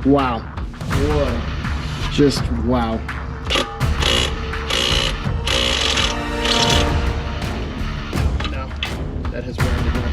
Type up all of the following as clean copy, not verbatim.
Wow. Whoa. Just wow. No, that has burned again.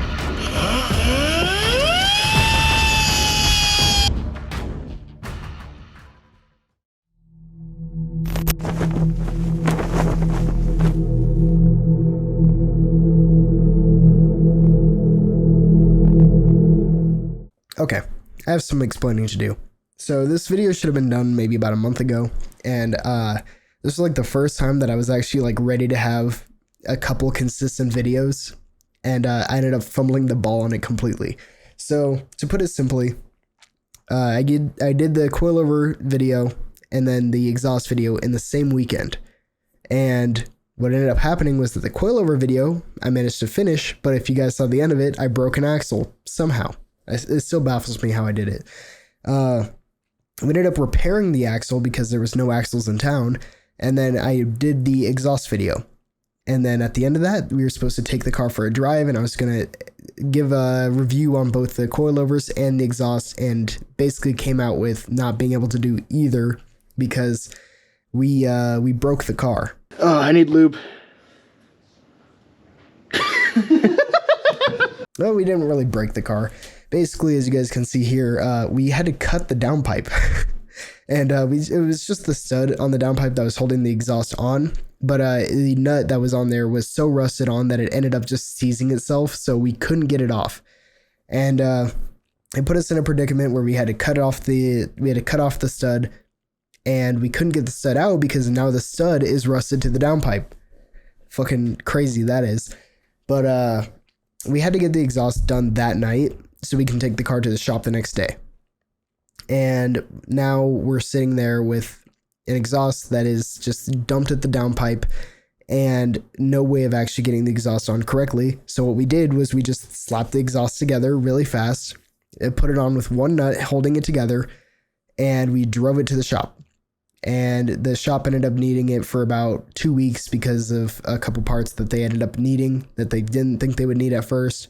Okay, I have some explaining to do. So this video should have been done maybe about a month ago, and this was like the first time that I was actually like ready to have a couple consistent videos, and I ended up fumbling the ball on it completely. So to put it simply, I did the coilover video and then the exhaust video in the same weekend, and what ended up happening was that the coilover video I managed to finish, but if you guys saw the end of it, I broke an axle somehow. It still baffles me how I did it. We ended up repairing the axle because there was no axles in town, and then I did the exhaust video. And then at the end of that, we were supposed to take the car for a drive, and I was going to give a review on both the coilovers and the exhaust, and basically came out with not being able to do either because we broke the car. Oh, I need lube. No, we didn't really break the car. Basically, as you guys can see here, we had to cut the downpipe. And it was just the stud on the downpipe that was holding the exhaust on. But the nut that was on there was so rusted on that it ended up just seizing itself, so we couldn't get it off. And it put us in a predicament where we had to cut off the stud, and we couldn't get the stud out because now the stud is rusted to the downpipe. Fucking crazy that is. But we had to get the exhaust done that night so we can take the car to the shop the next day. And now we're sitting there with an exhaust that is just dumped at the downpipe and no way of actually getting the exhaust on correctly. So what we did was we just slapped the exhaust together really fast and put it on with one nut holding it together, and we drove it to the shop. And the shop ended up needing it for about 2 weeks because of a couple parts that they ended up needing that they didn't think they would need at first.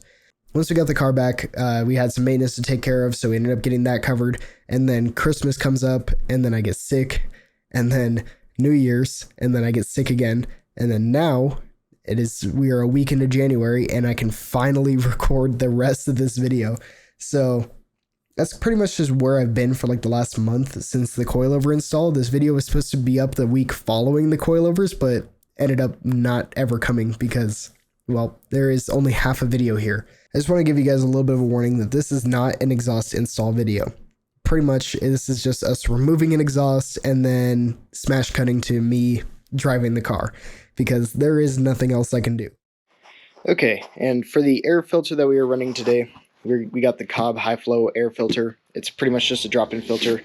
Once we got the car back, we had some maintenance to take care of, so we ended up getting that covered. And then Christmas comes up, and then I get sick, and then New Year's, and then I get sick again. And then now we are a week into January, and I can finally record the rest of this video. So that's pretty much just where I've been for like the last month since the coilover install. This video was supposed to be up the week following the coilovers, but ended up not ever coming because, well, there is only half a video here. I just want to give you guys a little bit of a warning that this is not an exhaust install video. Pretty much, this is just us removing an exhaust and then smash cutting to me driving the car because there is nothing else I can do. Okay, and for the air filter that we are running today, we got the Cobb high flow air filter. It's pretty much just a drop-in filter.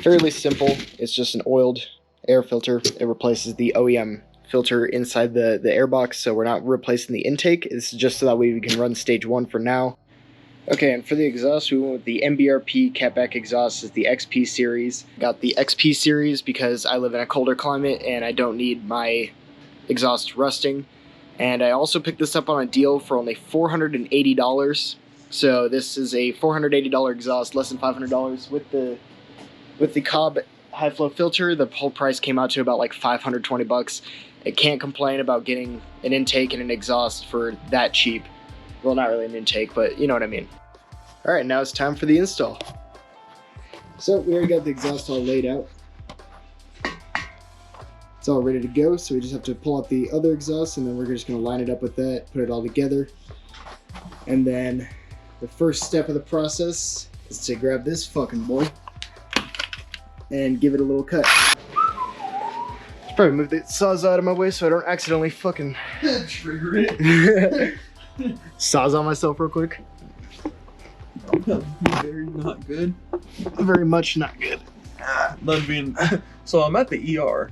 Fairly simple. It's just an oiled air filter. It replaces the OEM filter inside the air box, so we're not replacing the intake. This is just so that way we can run stage 1 for now. Okay, and for the exhaust, we went with the MBRP catback exhaust. It's the XP Series. Got the XP Series because I live in a colder climate and I don't need my exhaust rusting. And I also picked this up on a deal for only $480. So this is a $480 exhaust, less than $500 with the Cobb high flow filter. The whole price came out to about like 520 bucks. I can't complain about getting an intake and an exhaust for that cheap. Well, not really an intake, but you know what I mean. All right, now it's time for the install. So we already got the exhaust all laid out. It's all ready to go, so we just have to pull out the other exhaust, and then we're just gonna line it up with that, put it all together. And then the first step of the process is to grab this fucking boy and give it a little cut. Probably move the saws out of my way so I don't accidentally fucking trigger it. Saws on myself real quick. Very not good. Very much not good. That being, so I'm at the ER.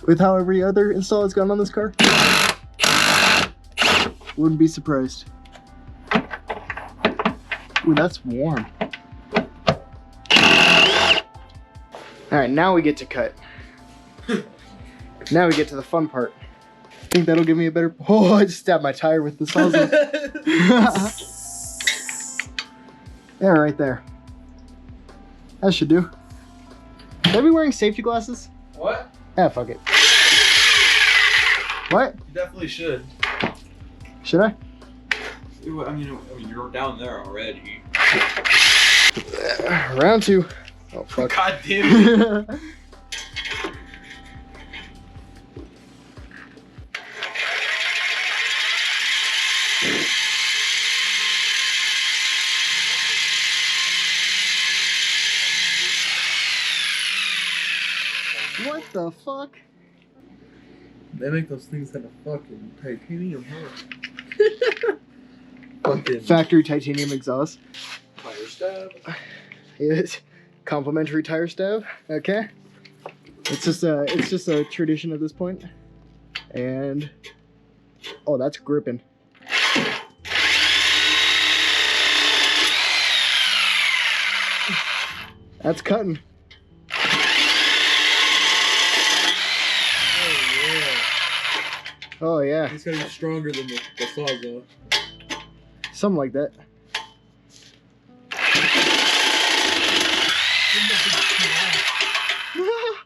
With how every other install has gone on this car? Wouldn't be surprised. Ooh, that's warm. Alright, now we get to cut. Now we get to the fun part. I think that'll give me a better... Oh, I just stabbed my tire with the sawzall. Yeah, right there. That should do. Should I be wearing safety glasses? What? Yeah, fuck it. What? You definitely should. Should I? I mean, you're down there already. Round 2. Oh, fuck. God damn it. What the fuck? They make those things out of fucking titanium, huh? Fucking Factory titanium exhaust. tire stab. Yes. Complimentary tire stab. Okay. It's just a tradition at this point. And oh, that's gripping. That's cutting. Oh yeah. It's gotta be stronger than the Sawzall. Something like that.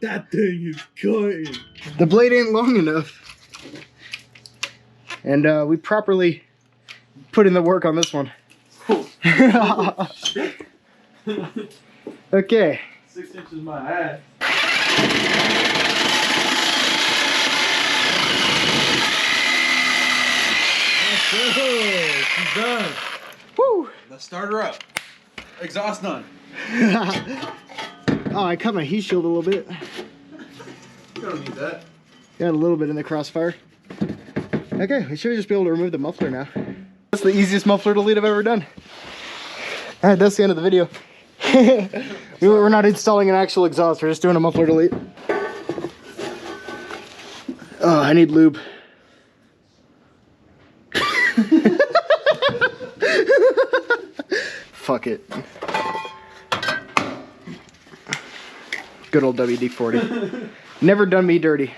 That thing is cutting. The blade ain't long enough. And we properly put in the work on this one. Okay. 6 inches my ass. She's done. Woo! Let's start her up. Exhaust none. Oh, I cut my heat shield a little bit. You don't need that. Got a little bit in the crossfire. Okay, we should just be able to remove the muffler now. That's the easiest muffler delete I've ever done. Alright, that's the end of the video. We're not installing an actual exhaust, we're just doing a muffler delete. Oh, I need lube. Fuck it. Good old WD-40. Never done me dirty.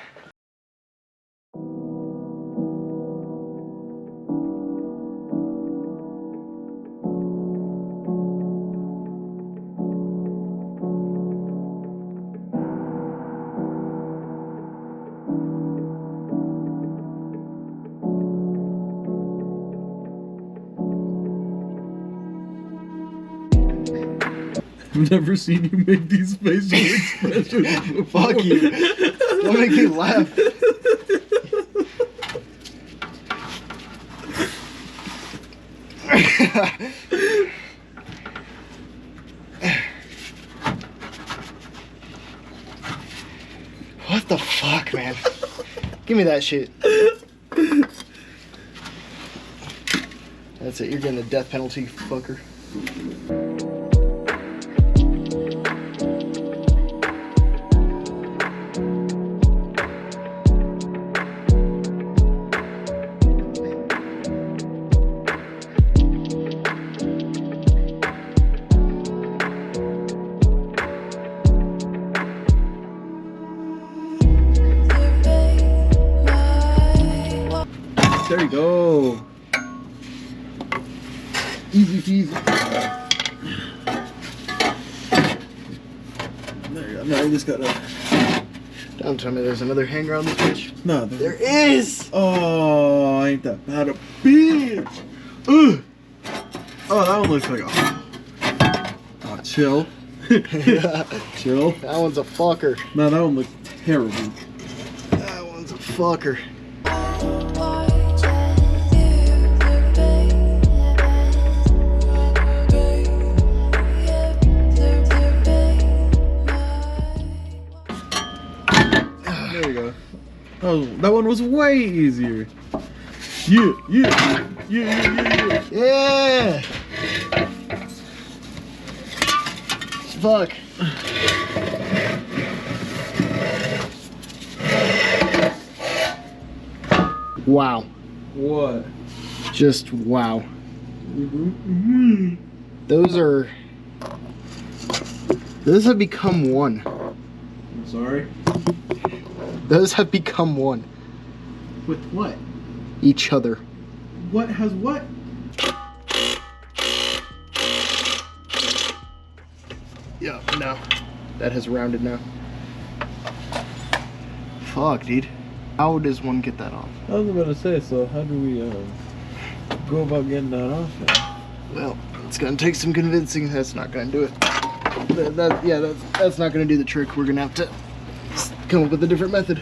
I've never seen you make these facial expressions before. Fuck you. Don't make me laugh. What the fuck, man? Give me that shit. That's it, you're getting the death penalty, you fucker. There you go. Easy peasy. There you go. Now you just gotta. Don't tell me there's another hanger on this bitch. No, There is! Oh, ain't that bad a bitch. Ugh. Oh, that one looks like a. Oh, chill. Chill. That one's a fucker. No, that one looks terrible. That one's a fucker. There you go. Oh, that one was way easier. Yeah. Yeah! Fuck. Wow. What? Just wow. Those have become one. I'm sorry. Those have become one. With what? Each other. What has what? Yeah, no. That has rounded now. Fuck, dude. How does one get that off? I was about to say, so how do we go about getting that off now? Well, it's gonna take some convincing. That's not gonna do it. That's not gonna do the trick. We're gonna have to come up with a different method.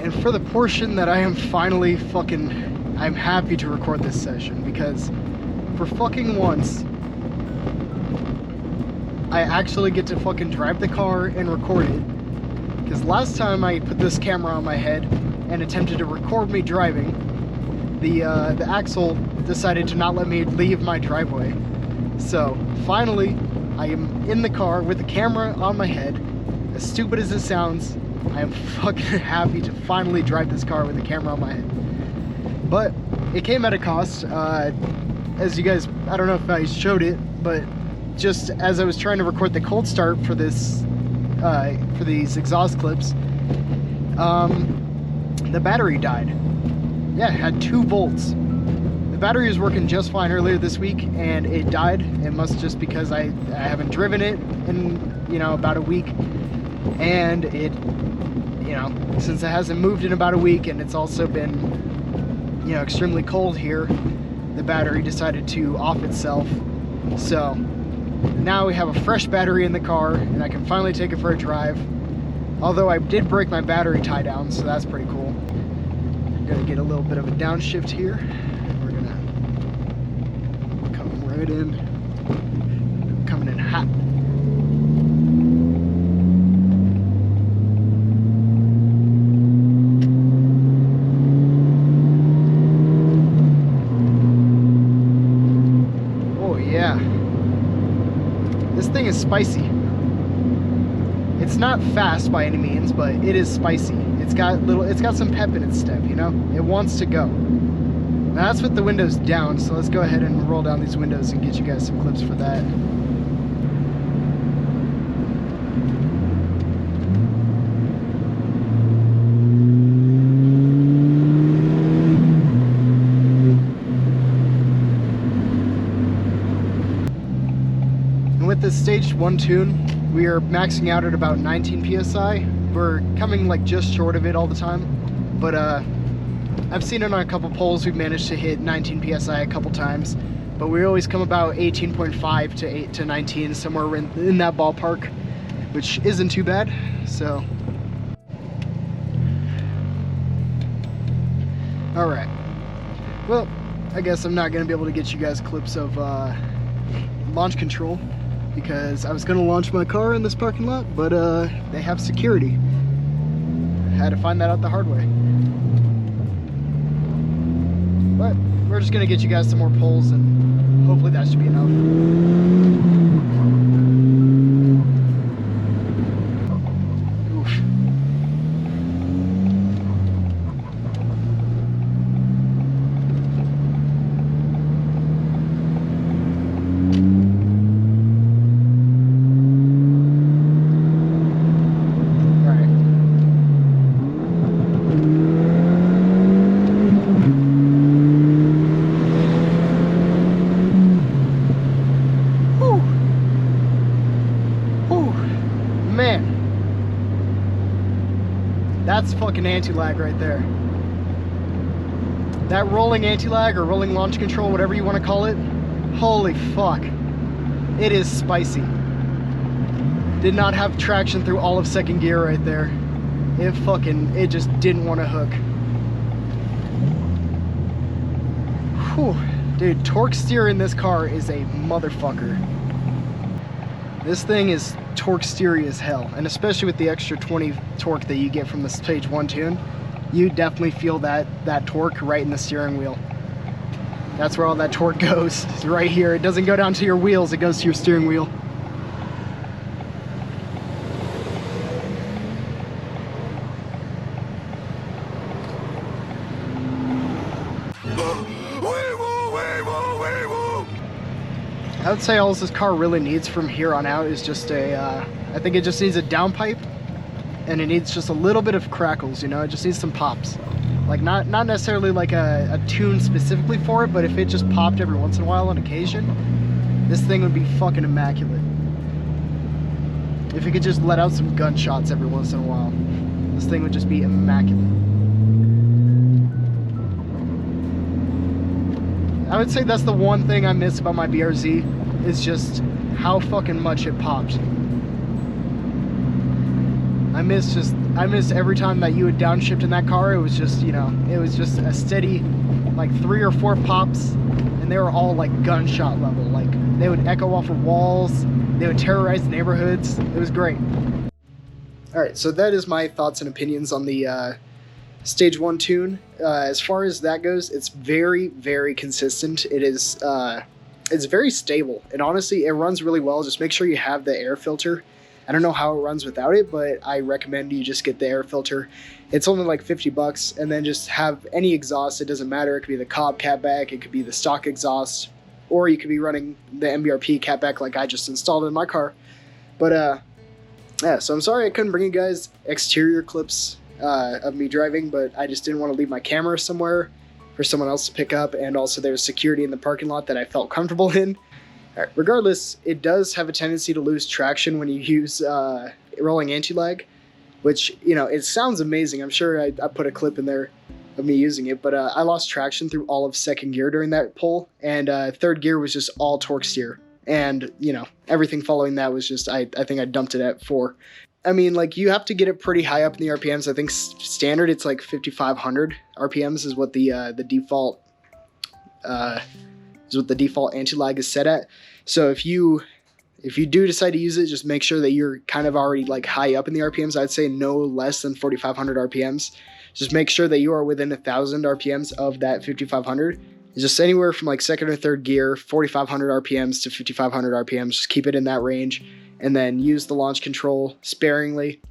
And for the portion that I am finally I'm happy to record this session, because for fucking once, I actually get to fucking drive the car and record it. Because last time I put this camera on my head and attempted to record me driving, the axle decided to not let me leave my driveway. So finally, I am in the car with the camera on my head. As stupid as it sounds, I am fucking happy to finally drive this car with the camera on my head. But it came at a cost. As you guys, I don't know if I showed it, but just as I was trying to record the cold start for this, for these exhaust clips, the battery died. Yeah, it had 2 volts. The battery was working just fine earlier this week, and it died. It must just because I haven't driven it in, you know, about a week, and it, you know, since it hasn't moved in about a week, and it's also been, you know, extremely cold here, the battery decided to off itself. So now we have a fresh battery in the car, and I can finally take it for a drive. Although I did break my battery tie down, so that's pretty cool. I'm gonna get a little bit of a downshift here. We're gonna come right in. Coming in hot. This thing is spicy. It's not fast by any means, but it is spicy. It's got some pep in its step, you know? It wants to go. Now that's with the windows down, so let's go ahead and roll down these windows and get you guys some clips for that. With this stage 1 tune, we are maxing out at about 19 psi. We're coming like just short of it all the time, but I've seen it on a couple polls. We've managed to hit 19 psi a couple times, but we always come about 18.5 to 19, somewhere in that ballpark, which isn't too bad. So, all right. Well, I guess I'm not gonna be able to get you guys clips of launch control, because I was going to launch my car in this parking lot, but they have security. had to find that out the hard way. But we're just gonna get you guys some more pulls, and hopefully that should be enough. Oof. That's fucking anti-lag right there. That rolling anti-lag or rolling launch control, whatever you want to call it, holy fuck. It is spicy. Did not have traction through all of second gear right there. It just didn't want to hook. Whew. Dude, torque steer in this car is a motherfucker. This thing is torque steery as hell, and especially with the extra 20 torque that you get from the stage 1 tune, you definitely feel that torque right in the steering wheel. That's where all that torque goes. It's right here. It doesn't go down to your wheels, it goes to your steering wheel. I would say all this car really needs from here on out is just I think it just needs a downpipe, and it needs just a little bit of crackles, you know, it just needs some pops. Like not necessarily like a tune specifically for it, but if it just popped every once in a while on occasion, this thing would be fucking immaculate. If it could just let out some gunshots every once in a while, this thing would just be immaculate. I would say that's the one thing I miss about my BRZ, is just how fucking much it popped. I miss every time that you would downshift in that car. It was just, you know, it was just a steady, like 3 or 4 pops, and they were all like gunshot level. Like they would echo off of walls, they would terrorize neighborhoods. It was great. All right, so that is my thoughts and opinions on the Stage 1 tune. As far as that goes, it's very, very consistent. It is, it's very stable, and honestly, it runs really well. Just make sure you have the air filter. I don't know how it runs without it, but I recommend you just get the air filter. It's only like $50, and then just have any exhaust. It doesn't matter. It could be the Cobb catback, it could be the stock exhaust, or you could be running the MBRP catback like I just installed in my car. But yeah, so I'm sorry I couldn't bring you guys exterior clips of me driving, but I just didn't want to leave my camera somewhere for someone else to pick up, and also there's security in the parking lot that I felt comfortable in. All right, regardless, it does have a tendency to lose traction when you use rolling anti-lag, which, you know, it sounds amazing. I'm sure I put a clip in there of me using it, but I lost traction through all of second gear during that pull, and third gear was just all torque steer, and, you know, everything following that was just, I think I dumped it at 4. I mean, like, you have to get it pretty high up in the RPMs. I think standard it's like 5,500 RPMs is what the default anti-lag is set at. So if you do decide to use it, just make sure that you're kind of already like high up in the RPMs. I'd say no less than 4,500 RPMs. Just make sure that you are within 1,000 RPMs of that 5,500. It's just anywhere from like second or third gear, 4,500 RPMs to 5,500 RPMs. Just keep it in that range, and then use the launch control sparingly.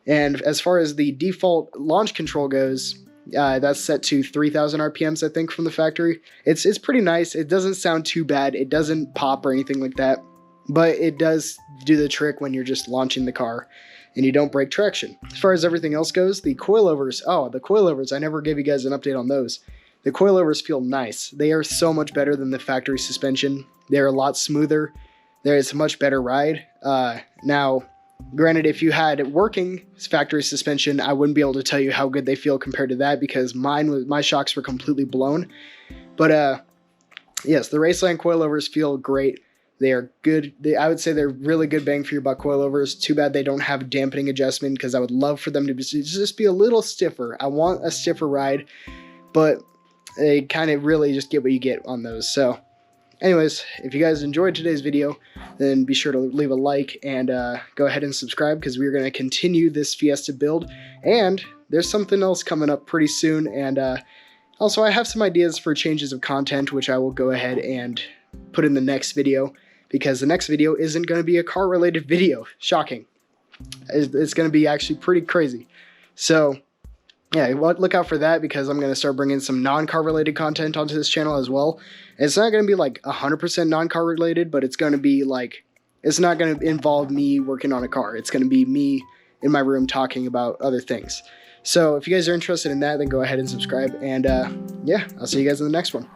And as far as the default launch control goes, that's set to 3,000 RPMs, I think, from the factory. It's pretty nice. It doesn't sound too bad. It doesn't pop or anything like that, but it does do the trick when you're just launching the car and you don't break traction. As far as everything else goes, the coilovers, I never gave you guys an update on those. The coilovers feel nice. They are so much better than the factory suspension. They're a lot smoother. There is a much better ride. Now, granted, if you had working factory suspension, I wouldn't be able to tell you how good they feel compared to that, because my shocks were completely blown. But yes, the Raceland coilovers feel great. They are good. I would say they're really good bang for your buck coilovers. Too bad they don't have dampening adjustment, because I would love for them to just be a little stiffer. I want a stiffer ride, but they kind of really just get what you get on those. So anyways, if you guys enjoyed today's video, then be sure to leave a like and go ahead and subscribe, because we're going to continue this Fiesta build, and there's something else coming up pretty soon. And also, I have some ideas for changes of content, which I will go ahead and put in the next video, because the next video isn't going to be a car related video. Shocking. It's going to be actually pretty crazy. So yeah, look out for that, because I'm going to start bringing some non-car related content onto this channel as well. And it's not going to be like 100% non-car related, but it's going to be like, it's not going to involve me working on a car. It's going to be me in my room talking about other things. So if you guys are interested in that, then go ahead and subscribe. And yeah, I'll see you guys in the next one.